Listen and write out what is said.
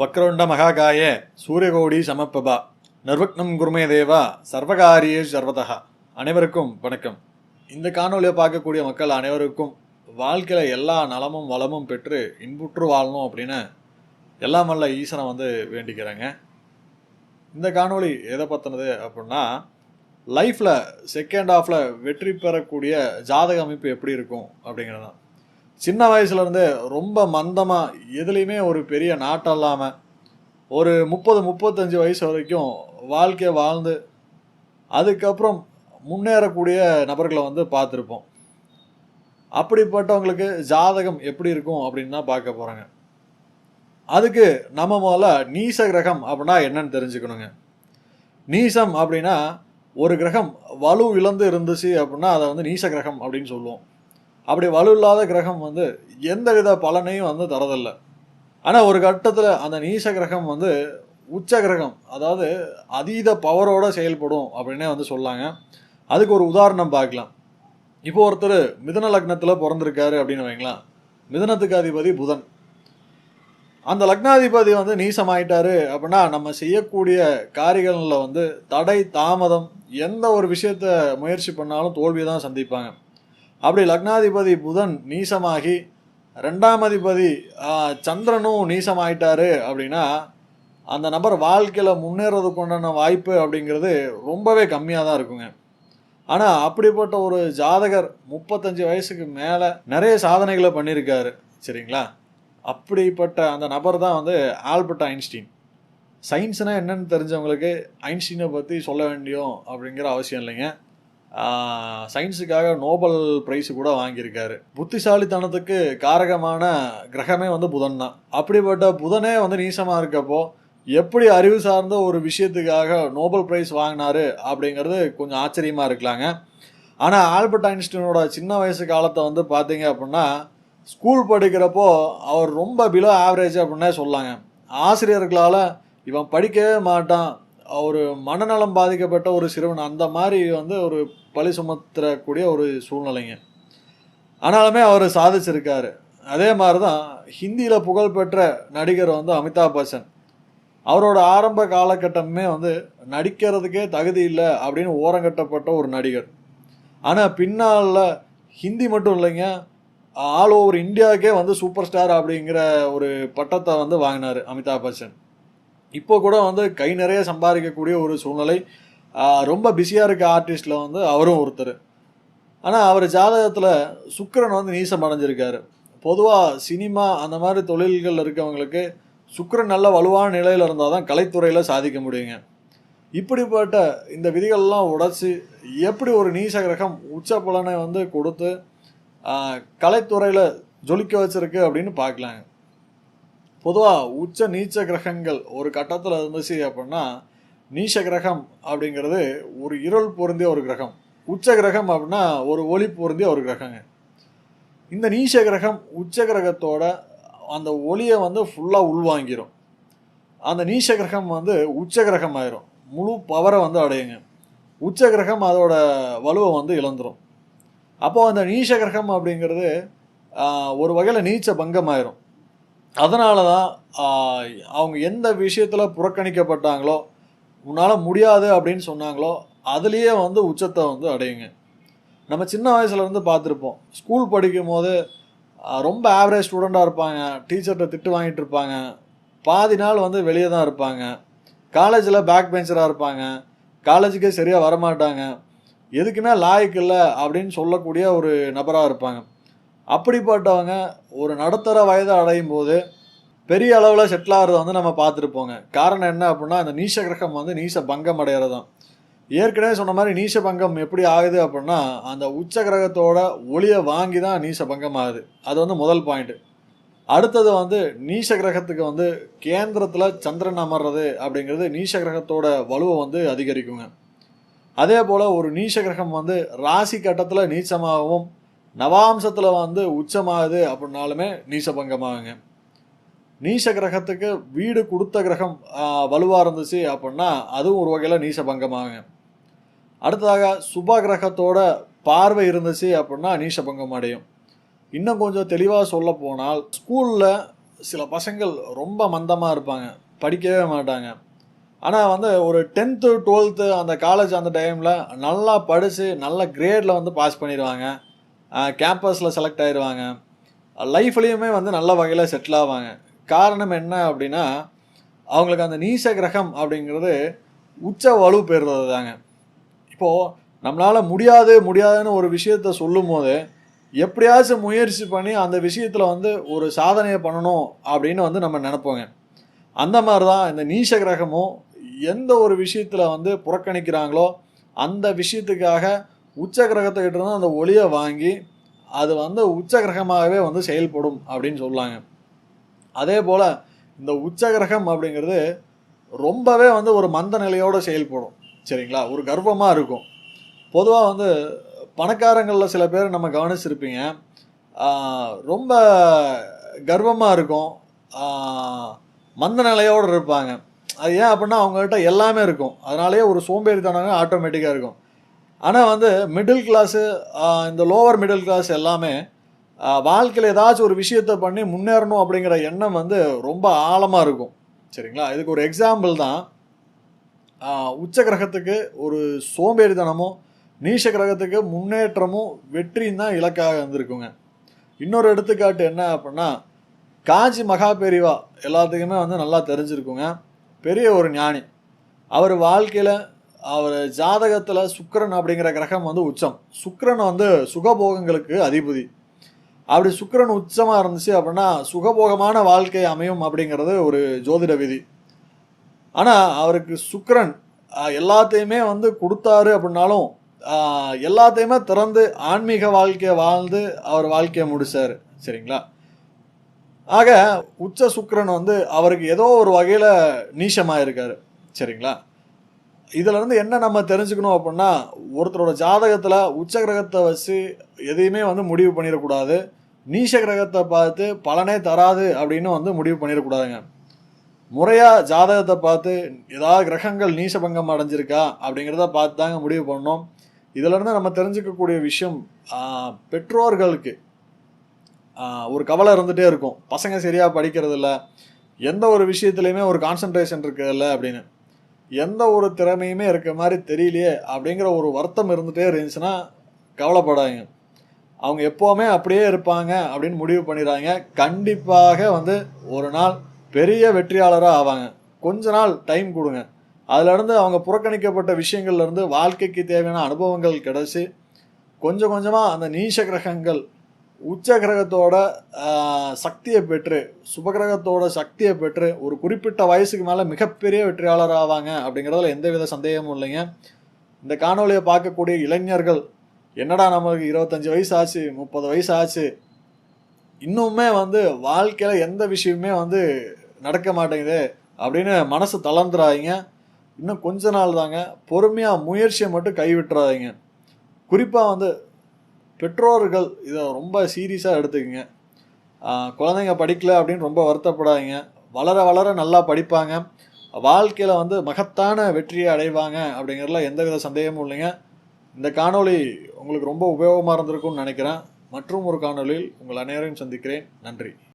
வக்ரவுண்ட மகாகாய சூரியகோடி சமப்பபா நர்வக்னம் குருமே தேவா சர்வகாரியே சர்வதா. அனைவருக்கும் வணக்கம். இந்த காணொலியை பார்க்கக்கூடிய மக்கள் அனைவருக்கும் வாழ்க்கையில் எல்லா நலமும் வளமும் பெற்று இன்புற்று வாழணும் அப்படின்னு எல்லாம் வல்ல ஈசனை வேண்டிக்கிறேங்க. இந்த காணொலி எதை பற்றினது அப்படின்னா, லைஃப்பில் செகண்ட் ஹாஃபில் வெற்றி பெறக்கூடிய ஜாதக அமைப்பு எப்படி இருக்கும் அப்படிங்கிறது தான். சின்ன வயசுலேருந்து ரொம்ப மந்தமாக எதுலேயுமே ஒரு பெரிய நாட்டம் இல்லாமல் ஒரு 30-35 வயசு வரைக்கும் வாழ்க்கையை வாழ்ந்து அதுக்கப்புறம் முன்னேறக்கூடிய நபர்களை பார்த்துருப்போம். அப்படிப்பட்டவங்களுக்கு ஜாதகம் எப்படி இருக்கும் அப்படின்னு தான் பார்க்க போகிறாங்க. அதுக்கு நம்ம முதல்ல நீச கிரகம் அப்படின்னா என்னன்னு தெரிஞ்சுக்கணுங்க. நீசம் அப்படின்னா ஒரு கிரகம் வலு இழந்து இருந்துச்சு அப்படின்னா அதை நீச கிரகம் அப்படின்னு சொல்லுவோம். அப்படி வலு இல்லாத கிரகம் எந்த வித பலனையும் தரதில்லை. ஆனால் ஒரு கட்டத்தில் அந்த நீச கிரகம் உச்ச கிரகம், அதாவது அதீத பவரோடு செயல்படும் அப்படின்னே சொல்லாங்க. அதுக்கு ஒரு உதாரணம் பார்க்கலாம். இப்போ ஒருத்தர் மிதுன லக்னத்தில் பிறந்திருக்காரு அப்படின்னு வைங்களேன். மிதுனத்துக்கு அதிபதி புதன். அந்த லக்னாதிபதி நீசமாயிட்டாரு அப்படின்னா நம்ம செய்யக்கூடிய காரியங்களில் தடை தாமதம், எந்த ஒரு விஷயத்த முயற்சி பண்ணாலும் தோல்வியை தான் சந்திப்பாங்க. அப்படி லக்னாதிபதி புதன் நீசமாகி 2ஆம் அதிபதி சந்திரனும் நீசமாயிட்டாரு அப்படின்னா அந்த நபர் வாழ்க்கையில் முன்னேறதுக்கு உண்டான வாய்ப்பு அப்படிங்கிறது ரொம்பவே கம்மியாக தான் இருக்குங்க. ஆனால் அப்படிப்பட்ட ஒரு ஜாதகர் 35 வயசுக்கு மேலே நிறைய சாதனைகளை பண்ணியிருக்காரு, சரிங்களா? அப்படிப்பட்ட அந்த நபர் தான் ஆல்பர்ட் ஐன்ஸ்டீன். சயின்ஸ்னால் என்னன்னு தெரிஞ்சவங்களுக்கு ஐன்ஸ்டீனை பற்றி சொல்ல வேண்டியும் அப்படிங்கிற அவசியம் இல்லைங்க. சயின்ஸுக்காக நோபல் பிரைஸு கூட வாங்கியிருக்காரு. புத்திசாலித்தனத்துக்கு காரகமான கிரகமே புதன் தான். அப்படிப்பட்ட புதனே நீசமாக இருக்கப்போ எப்படி அறிவு சார்ந்த ஒரு விஷயத்துக்காக நோபல் பிரைஸ் வாங்கினாரு அப்படிங்கிறது கொஞ்சம் ஆச்சரியமாக இருக்கலாங்க. ஆனால் ஆல்பர்ட் ஐன்ஸ்டீனோட சின்ன வயசு காலத்தை பார்த்தீங்க அப்படின்னா, ஸ்கூல் படிக்கிறப்போ அவர் ரொம்ப பிலோ ஆவரேஜ் அப்படின்னே சொல்லாங்க. ஆசிரியர்களால் இவன் படிக்கவே மாட்டான், ஒரு மனநலம் பாதிக்கப்பட்ட ஒரு சிறுவன், அந்த மாதிரி ஒரு பழி சுமத்துறக்கூடிய ஒரு சூழ்நிலைங்க. ஆனாலுமே அவர் சாதிச்சிருக்காரு. அதே மாதிரி தான் ஹிந்தியில் புகழ்பெற்ற நடிகர் அமிதாப் பச்சன். அவரோட ஆரம்ப காலகட்டமே நடிக்கிறதுக்கே தகுதி இல்லை அப்படின்னு ஓரங்கட்டப்பட்ட ஒரு நடிகர். ஆனால் பின்னால் ஹிந்தி மட்டும் இல்லைங்க, ஆல் ஓவர் இந்தியாவுக்கே சூப்பர் ஸ்டார் அப்படிங்கிற ஒரு பட்டத்தை வாங்கினார் அமிதாப் பச்சன். இப்போ கூட கை நிறைய சம்பாதிக்கக்கூடிய ஒரு சூழ்நிலை. ரொம்ப பிஸியாக இருக்க ஆர்டிஸ்டில் அவரும் ஒருத்தர். ஆனால் அவர் ஜாதகத்தில் சுக்கிரன் நீசம் அடைஞ்சிருக்காரு. பொதுவாக சினிமா அந்த மாதிரி தொழில்கள் இருக்கவங்களுக்கு சுக்கிரன் நல்ல வலுவான நிலையில் இருந்தால் தான் கலைத்துறையில் சாதிக்க முடியுங்க. இப்படிப்பட்ட இந்த விதிகள்லாம் உடைச்சி எப்படி ஒரு நீச கிரகம் உச்ச பலனை கொடுத்து கலைத்துறையில் ஜொலிக்க வச்சிருக்கு அப்படின்னு பார்க்கலாங்க. பொதுவாக உச்ச நீச்ச கிரகங்கள் ஒரு கட்டத்தில் இருந்துச்சு அப்படின்னா, நீச கிரகம் அப்படிங்கிறது ஒரு இருள் பொருந்திய ஒரு கிரகம், உச்ச கிரகம் அப்படின்னா ஒரு ஒளி பொருந்திய ஒரு கிரகங்க. இந்த நீச கிரகம் உச்ச கிரகத்தோட அந்த ஒளியை ஃபுல்லாக உள்வாங்கிடும். அந்த நீச கிரகம் உச்ச கிரகம் ஆயிரும், முழு பவரை அடையுங்க. உச்ச கிரகம் அதோட வலுவை இழந்துடும். அப்போது அந்த நீச கிரகம் அப்படிங்கிறது ஒரு வகையில் நீச்ச பங்கம் ஆயிரும். அதனால தான் அவங்க எந்த விஷயத்தில் புறக்கணிக்கப்பட்டாங்களோ, உன்னால் முடியாது அப்படின்னு சொன்னாங்களோ, அதுலேயே உச்சத்தை அடையுங்க. நம்ம சின்ன வயசுலேருந்து பார்த்துருப்போம். ஸ்கூல் படிக்கும் போது ரொம்ப ஆவரேஜ் ஸ்டூடெண்ட்டாக இருப்பாங்க, டீச்சர்கிட்ட திட்டு வாங்கிட்டு இருப்பாங்க, பாதி நாள் வெளியே தான் இருப்பாங்க. காலேஜில் பேக் பெஞ்சராக இருப்பாங்க, காலேஜுக்கே சரியாக வரமாட்டாங்க, எதுக்குமே லாய்க்கு இல்லை அப்படின்னு சொல்லக்கூடிய ஒரு நபராக இருப்பாங்க. அப்படிப்பட்டவங்க ஒரு நடுத்தர வயதை அடையும் போது பெரிய அளவில் செட்டில் ஆகிறத நம்ம பார்த்துருப்போங்க. காரணம் என்ன அப்படின்னா, அந்த நீச கிரகம் நீச பங்கம் அடைகிறது தான். ஏற்கனவே சொன்ன மாதிரி நீச பங்கம் எப்படி ஆகுது அப்படின்னா, அந்த உச்ச கிரகத்தோட ஒளியை வாங்கி தான் நீச பங்கம் ஆகுது. அது முதல் பாயிண்ட்டு. அடுத்தது நீச கிரகத்துக்கு கேந்திரத்தில் சந்திரன் அமர்றது அப்படிங்கிறது நீச கிரகத்தோட வலுவை அதிகரிக்குங்க. அதே போல் ஒரு நீச கிரகம் ராசி கட்டத்தில் நீச்சமாகவும் நவாம்சத்தில் உச்சமாகுது அப்படின்னாலுமே நீசபங்கமாகுங்க. நீச கிரகத்துக்கு வீடு கொடுத்த கிரகம் வலுவாக இருந்துச்சு அப்படின்னா அதுவும் ஒரு வகையில் நீசபங்கமாகுங்க. அடுத்ததாக சுப கிரகத்தோட பார்வை இருந்துச்சு அப்படின்னா நீசபங்கம் அடையும். இன்னும் கொஞ்சம் தெளிவாக சொல்ல போனால், ஸ்கூலில் சில பசங்கள் ரொம்ப மந்தமாக இருப்பாங்க, படிக்கவே மாட்டாங்க. ஆனால் வந்து ஒரு 10th 12th அந்த காலேஜ் அந்த டைமில் நல்லா படித்து நல்ல கிரேடில் வந்து பாஸ் பண்ணிடுவாங்க, கேம்பஸில் செலக்ட் ஆயிடுவாங்க, லைஃப்லேயுமே வந்து நல்ல வகையில் செட்டில் ஆவாங்க. காரணம் என்ன அப்படின்னா, அவங்களுக்கு அந்த நீச கிரகம் அப்படிங்கிறது உச்ச வலு பெறுறது தாங்க. இப்போது நம்மளால் முடியாது முடியாதுன்னு ஒரு விஷயத்த சொல்லும் போது எப்படியாச்சும் முயற்சி பண்ணி அந்த விஷயத்தில் வந்து ஒரு சாதனையை பண்ணணும் அப்படின்னு வந்து நம்ம நினைப்போங்க. அந்த மாதிரி தான் இந்த நீச கிரகமும் எந்த ஒரு விஷயத்தில் வந்து புறக்கணிக்கிறாங்களோ அந்த விஷயத்துக்காக உச்ச கிரகத்துக்கிட்ட இருந்து அந்த ஒளியை வாங்கி அது வந்து உச்ச கிரகமாகவே வந்து செயல்படும் அப்படின்னு சொல்லாங்க. அதே போல் இந்த உச்ச கிரகம் அப்படிங்கிறது ரொம்பவே வந்து ஒரு மந்த நிலையோடு செயல்படும். சரிங்களா? ஒரு கர்வமாக இருக்கும். பொதுவாக வந்து பணக்காரங்களில் சில பேர் நம்ம கவனிச்சிருப்பீங்க, ரொம்ப கர்வமாக இருக்கும், மந்த நிலையோடு இருப்பாங்க. அது ஏன் அப்படின்னா அவங்ககிட்ட எல்லாமே இருக்கும், அதனாலேயே ஒரு சோம்பேறித்தனங்க ஆட்டோமேட்டிக்காக இருக்கும். ஆனால் வந்து மிடில் கிளாஸு, இந்த லோவர் மிடில் கிளாஸ் எல்லாமே வாழ்க்கையில் ஏதாச்சும் ஒரு விஷயத்தை பண்ணி முன்னேறணும் அப்படிங்கிற எண்ணம் வந்து ரொம்ப ஆழமாக இருக்கும். சரிங்களா? இதுக்கு ஒரு எக்ஸாம்பிள் தான், உச்ச கிரகத்துக்கு ஒரு சோம்பேறித்தனமும் நீச கிரகத்துக்கு முன்னேற்றமும் வெற்றியும் தான் இலக்காக வந்திருக்குங்க. இன்னொரு எடுத்துக்காட்டு என்ன அப்படின்னா, காஞ்சி மகாபெரிவா எல்லாத்துக்குமே வந்து நல்லா தெரிஞ்சிருக்குங்க. பெரிய ஒரு ஞானி. அவர் வாழ்க்கையில் அவர் ஜாதகத்தில் சுக்கிரன் அப்படிங்கிற கிரகம் வந்து உச்சம். சுக்கிரன் வந்து சுகபோகங்களுக்கு அதிபதி. அப்படி சுக்கிரன் உச்சமாக இருந்துச்சு அப்படின்னா சுகபோகமான வாழ்க்கை அமையும் அப்படிங்கிறது ஒரு ஜோதிட விதி. ஆனால் அவருக்கு சுக்கிரன் எல்லாத்தையுமே வந்து கொடுத்தாரு அப்படின்னாலும் எல்லாத்தையுமே திறந்து ஆன்மீக வாழ்க்கையை வாழ்ந்து அவர் வாழ்க்கையை முடிச்சார். சரிங்களா? ஆக உச்ச சுக்கிரன் வந்து அவருக்கு ஏதோ ஒரு வகையில் நீசமாக இருக்காரு. சரிங்களா? இதிலிருந்து என்ன நம்ம தெரிஞ்சுக்கணும் அப்படின்னா, ஒருத்தரோட ஜாதகத்தில் உச்ச கிரகத்தை வச்சு எதையுமே வந்து முடிவு பண்ணிடக்கூடாது. நீச கிரகத்தை பார்த்து பலனே தராது அப்படின்னு வந்து முடிவு பண்ணிடக்கூடாதுங்க. முறையாக ஜாதகத்தை பார்த்து ஏதாவது கிரகங்கள் நீசபங்கம் அடைஞ்சிருக்கா அப்படிங்கிறத பார்த்து தாங்க முடிவு பண்ணணும். இதிலிருந்து நம்ம தெரிஞ்சுக்கக்கூடிய விஷயம், பெற்றோர்களுக்கு ஒரு கவலை இருந்துகிட்டே இருக்கும், பசங்க சரியாக படிக்கிறது இல்லை, எந்த ஒரு விஷயத்துலையுமே ஒரு கான்சன்ட்ரேஷன் இருக்கிறதில்ல அப்படின்னு, எந்த ஒரு திறமையுமே இருக்க மாதிரி தெரியலையே அப்படிங்கிற ஒரு வருத்தம் இருந்துகிட்டே இருந்துச்சுன்னா கவலைப்படாதீங்க. அவங்க எப்போவுமே அப்படியே இருப்பாங்க அப்படின்னு முடிவு பண்ணிடுறாங்க. கண்டிப்பாக வந்து ஒரு நாள் பெரிய வெற்றியாளராக ஆவாங்க. கொஞ்ச நாள் டைம் கொடுங்க. அதிலிருந்து அவங்க புறக்கணிக்கப்பட்ட விஷயங்கள்லேருந்து வாழ்க்கைக்கு தேவையான அனுபவங்கள் கிடச்சி கொஞ்சம் கொஞ்சமாக அந்த நீச கிரகங்கள் உச்ச கிரகத்தோட சக்தியை பெற்று, சுபகிரகத்தோட சக்தியை பெற்று ஒரு குறிப்பிட்ட வயசுக்கு மேலே மிகப்பெரிய வெற்றியாளர் ஆவாங்க அப்படிங்கிறதுல எந்தவித சந்தேகமும் இல்லைங்க. இந்த காணொலியை பார்க்கக்கூடிய இளைஞர்கள், என்னடா நம்மளுக்கு 25 வயசு ஆச்சு, 30 வயசு ஆச்சு, இன்னுமே வந்து வாழ்க்கையில் எந்த விஷயமே வந்து நடக்க மாட்டேங்குது அப்படின்னு மனசு தளர்ந்துடாதீங்க. இன்னும் கொஞ்ச நாள் தாங்க. பொறுமையாக முயற்சியை மட்டும் கைவிட்டுறாதீங்க. குறிப்பாக வந்து பெற்றோர்கள் இதை ரொம்ப சீரியஸாக எடுத்துக்கங்க. குழந்தைங்க படிக்கல அப்படின்னு ரொம்ப வருத்தப்படாதீங்க. வளர வளர நல்லா படிப்பாங்க, வாழ்க்கையில் வந்து மகத்தான வெற்றியை அடைவாங்க அப்படிங்கிறதுல எந்தவித சந்தேகமும் இல்லைங்க. இந்த காணொளி உங்களுக்கு ரொம்ப உபயோகமாக இருந்திருக்கும்னு நினைக்கிறேன். மற்றும் ஒரு காணொளியில் உங்கள் அனைவரையும் சந்திக்கிறேன். நன்றி.